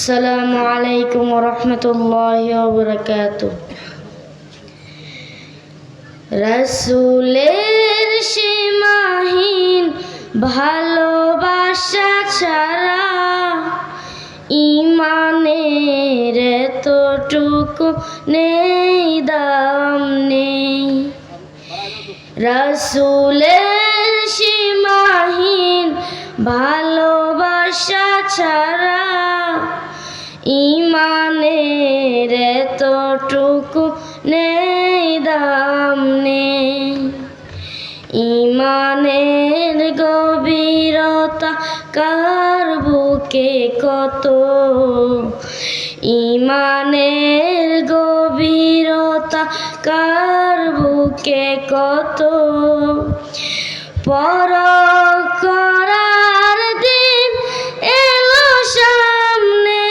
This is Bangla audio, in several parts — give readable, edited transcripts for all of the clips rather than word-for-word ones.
আসসালামু আলাইকুম ওয়া রাহমাতুল্লাহি ওয়া বারাকাতুহু। রাসূলের সীমাহীন ভালোবাসা ছাড়া ঈমানের এতটুকু নেই দাম নেই। রাসূলের সীমাহীন ভালোবাসা ছাড়া ঈমানের এতটুকু নেই দাম নেই। ঈমানের গভীরতা কার বুকে কত, ঈমানের গভীরতা কার বুকে কত, পরখ করার দিন এলো সামনে।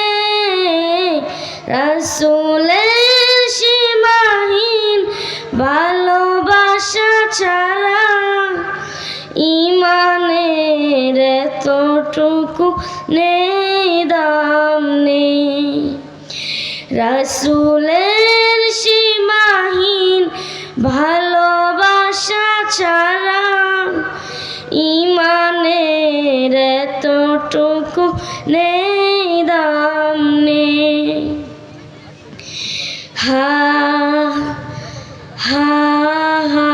রাসূলের সীমাহীন ভালোবাসা ছাড়া ঈমানের এতটুকু নেই দাম নেই। রাসূলের সীমাহীন ভালোবাসা ছাড়া ঈমানের এতটুকু নেই দাম নেই। হা হা হা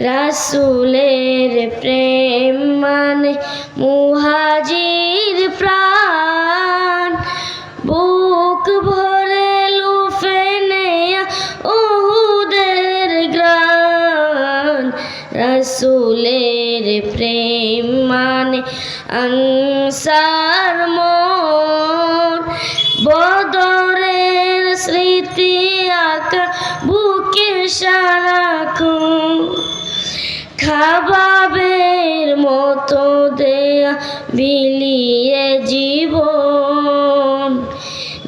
রাসূলের প্রেম মানে মুহাজির প্রাণ, বুক ভরে লুফে নেয়া উহুদের গ্রান। রাসূলের প্রেম মানে আনসার মন, বদরের স্মৃতি আঁকা বুকে সারাক্ষণ। খাবাবের মতো দেয়া বিলিয়ে জীবন,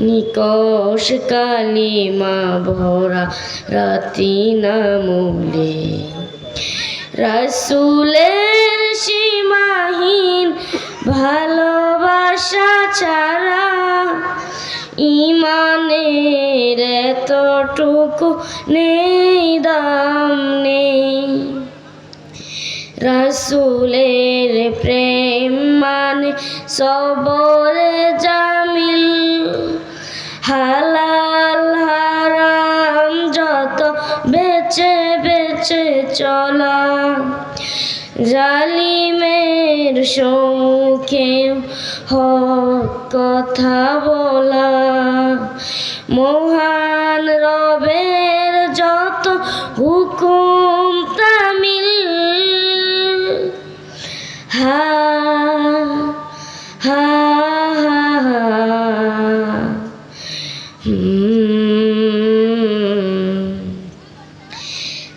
নিকষ কালিমা ভরা রাতি নামলে। রাসূলের সীমাহীন ভালোবাসা ছাড়া ঈমানের এতটুকু নেই দাম নেই। রাসূলের প্রেম মানে সবরে জামিল, হালাল হারাম যত বেছে বেছে চলা। জালিমের সম্মুখে হক কথা বলা, মহান রবের যত হুকুম তামিল। হা হা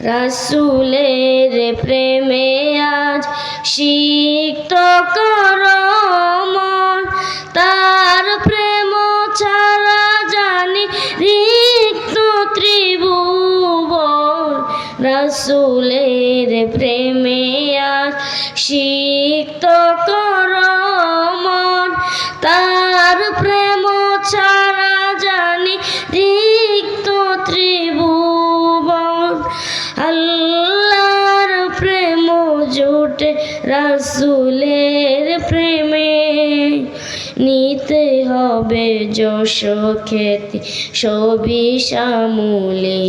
রাসূলের প্রেমে আজ সিক্ত কর মন, তার প্রেম ছাড়া জানি রিক্ত ত্রিভুবন। রাসূলের প্রেমে আজ সিক্ত কর মন, তার প্রেম ছাড়া জানি রিক্ত ত্রিভুবন। আল্লাহর প্রেম জুটে রাসূলের প্রেমে, নিতে হবে যশ খ্যাতি সবই সামলে।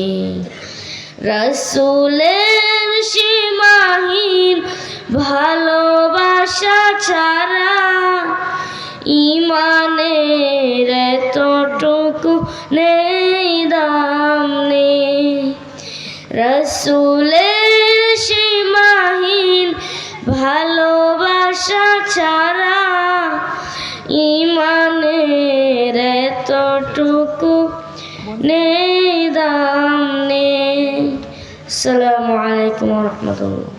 রাসূলের সীমাহীন ভালোবাসা ছাড়া ঈমানের এতটুকু নেই দাম নেই। রাসূলের সীমাহীন ভালোবাসা ছাড়া ঈমানের এতটুকু নেই দাম নেই। আসসালামু আলাইকুম ওয়া রাহমাতুল্লাহ।